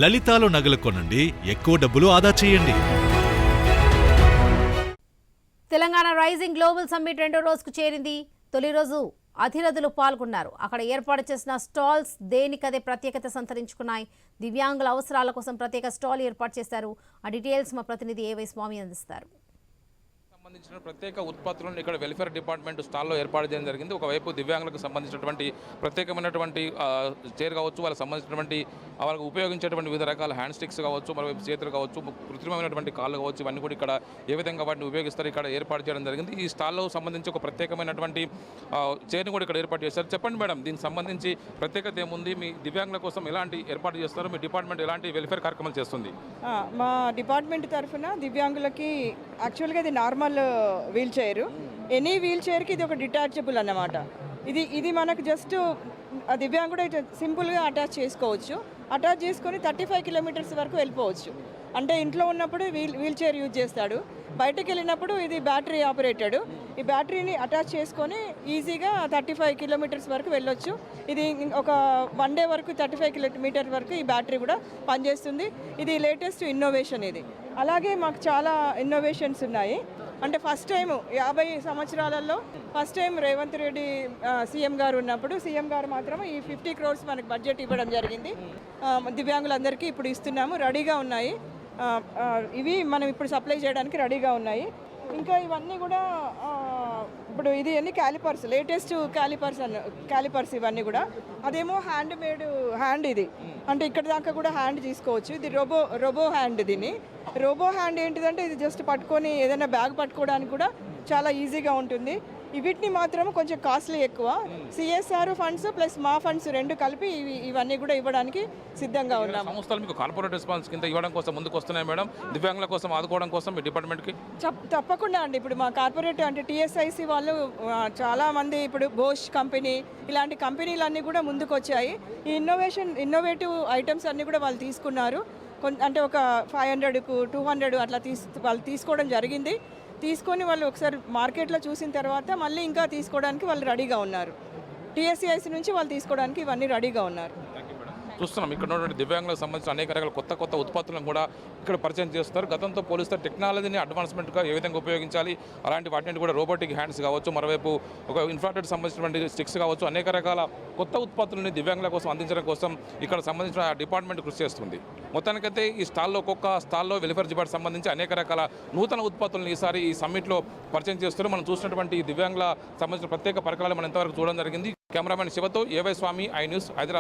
లలితాలో నగలు కొనండి, ఎక్కువ డబ్బులు ఆదా చేయండి. తెలంగాణ రైజింగ్ గ్లోబల్ సమ్మిట్ రెండో రోజుకు చేరింది. తొలి రోజు అతిరథులు పాల్గొన్నారు. అక్కడ ఏర్పాటు చేసిన స్టాల్స్ దేనికదే ప్రత్యేకత సంతరించుకున్నాయి. దివ్యాంగుల అవసరాల కోసం ప్రత్యేక స్టాల్ ఏర్పాటు చేశారు. ఆ డీటెయిల్స్ మా ప్రతినిధి ఏవై స్వామి అందిస్తారు. సంబంధించిన ప్రత్యేక ఉత్పత్తులను ఇక్కడ వెల్ఫేర్ డిపార్ట్మెంట్ స్టాల్లో ఏర్పాటు చేయడం జరిగింది. ఒకవైపు దివ్యాంగులకు సంబంధించినటువంటి ప్రత్యేకమైనటువంటి చైర్ కావచ్చు, వాళ్ళకి సంబంధించినటువంటి వాళ్ళకి ఉపయోగించేటువంటి వివిధ రకాల హ్యాండ్ స్టిక్స్ కావచ్చు, మరోవైపు చేతులు కావచ్చు, కృత్రిమైనటువంటి కాళ్ళు కావచ్చు, ఇవన్నీ కూడా ఇక్కడ ఏ విధంగా వాటిని ఉపయోగిస్తారు ఇక్కడ ఏర్పాటు చేయడం జరిగింది. ఈ స్టాల్లో సంబంధించి ఒక ప్రత్యేకమైనటువంటి చైర్ని కూడా ఇక్కడ ఏర్పాటు చేస్తారు. చెప్పండి మేడం, దీనికి సంబంధించి ప్రత్యేకత ఏముంది? మీ దివ్యాంగుల కోసం ఎలాంటి ఏర్పాటు చేస్తారు? మీ డిపార్ట్మెంట్ ఎలాంటి వెల్ఫేర్ కార్యక్రమాలు చేస్తుంది? మా డిపార్ట్మెంట్ తరఫున దివ్యాంగులకి యాక్చువల్గా ఇది normal wheel chair, any wheel చైర్కి ఇది ఒక డిటాచబుల్ అన్నమాట. ఇది మనకు జస్ట్ దివ్యాంగుడు సింపుల్గా అటాచ్ చేసుకోవచ్చు. అటాచ్ చేసుకొని 35 కిలోమీటర్స్ వరకు వెళ్ళిపోవచ్చు. అంటే ఇంట్లో ఉన్నప్పుడు వీల్ చైర్ యూజ్ చేస్తాడు, బయటకు వెళ్ళినప్పుడు ఇది బ్యాటరీ ఆపరేటెడ్. ఈ బ్యాటరీని అటాచ్ చేసుకొని ఈజీగా 35 కిలోమీటర్స్ వరకు వెళ్ళొచ్చు. ఇది ఒక 1 డే వరకు 35 కిలోమీటర్ వరకు ఈ బ్యాటరీ కూడా పనిచేస్తుంది. ఇది లేటెస్ట్ ఇన్నోవేషన్. ఇది అలాగే మాకు చాలా ఇన్నోవేషన్స్ ఉన్నాయి. అంటే ఫస్ట్ టైం 50 సంవత్సరాలలో first time Revanth Reddy CM గారు ఉన్నప్పుడు సీఎం గారు మాత్రం ఈ 50 crores మనకు బడ్జెట్ ఇవ్వడం జరిగింది. దివ్యాంగులందరికీ ఇప్పుడు ఇస్తున్నాము, రెడీగా ఉన్నాయి. ఇవి మనం ఇప్పుడు సప్లై చేయడానికి రెడీగా ఉన్నాయి. ఇంకా ఇవన్నీ కూడా ఇప్పుడు ఇది అన్ని క్యాలిపర్స్, లేటెస్ట్ క్యాలిపర్స్ ఇవన్నీ కూడా. అదేమో హ్యాండ్ మేడ్ హ్యాండ్. ఇది అంటే ఇక్కడ దాకా కూడా హ్యాండ్ తీసుకోవచ్చు. ఇది రోబో హ్యాండ్. దీన్ని రోబో హ్యాండ్ ఏంటిదంటే ఇది జస్ట్ పట్టుకొని ఏదైనా బ్యాగ్ పట్టుకోవడానికి కూడా చాలా ఈజీగా ఉంటుంది. వీటిని మాత్రం కొంచెం కాస్ట్లీ ఎక్కువ. సిఎస్ఆర్ ఫండ్స్ ప్లస్ మా ఫండ్స్ రెండు కలిపి ఇవన్నీ కూడా ఇవ్వడానికి సిద్ధంగా ఉన్నాము. సంస్థలు మీకు కార్పొరేట్ రెస్పాన్స్ కింద ఇవ్వడం కోసం ముందుకు వస్తున్నాయి మేడం, దివ్యాంగుల కోసం ఆదుకోవడం కోసం మీ డిపార్ట్మెంట్కి? తప్పకుండా అండి. ఇప్పుడు మా కార్పొరేట్ అంటే టీఎస్ఐసి వాళ్ళు చాలా మంది, ఇప్పుడు బోష్ కంపెనీ ఇలాంటి కంపెనీలన్నీ కూడా ముందుకు వచ్చాయి. ఈ ఇన్నోవేటివ్ ఐటమ్స్ అన్నీ కూడా వాళ్ళు తీసుకున్నారు. అంటే ఒక 500కు 200 అట్లా వాళ్ళు తీసుకోవడం జరిగింది. తీసుకొని వాళ్ళు ఒకసారి మార్కెట్లో చూసిన తర్వాత మళ్ళీ ఇంకా తీసుకోవడానికి వాళ్ళు రెడీగా ఉన్నారు. టీఎస్ఐసి నుంచి వాళ్ళు తీసుకోవడానికి ఇవన్నీ రెడీగా ఉన్నారు. చూస్తున్నాం ఇక్కడ ఉన్నటువంటి దివ్యాంగులకు సంబంధించిన అనేక రకాల కొత్త ఉత్పత్తులను కూడా ఇక్కడ పరిచయం చేస్తారు. గతంతో పోలిస్తే టెక్నాలజీని అడ్వాన్స్మెంట్గా ఏ విధంగా ఉపయోగించాలి, అలాంటి వాటిని కూడా రోబోటిక్ హ్యాండ్స్ కావచ్చు, మరోవైపు ఒక ఇన్ఫ్రారెడ్ సంబంధించినటువంటి స్టిక్స్ కావచ్చు, అనేక రకాల కొత్త ఉత్పత్తులని దివ్యాంగుల కోసం అందించడం కోసం ఇక్కడ సంబంధించిన డిపార్ట్మెంట్ కృషి చేస్తుంది. మొత్తానికైతే ఈ స్టాల్లో ఒక్కొక్క స్టాల్లో వెల్ఫేర్ డిపార్ట్మెంట్ సంబంధించి అనేక రకాల నూతన ఉత్పత్తులను ఈసారి ఈ సమ్మిట్లో పరిచయం చేస్తారు. మనం చూసినటువంటి దివ్యాంగుల సంబంధించిన ప్రత్యేక పరికరాలు మనం ఇంతవరకు చూడడం జరిగింది. కెమెరామెన్ శివతో A Y Swamy, I news, Hyderabad.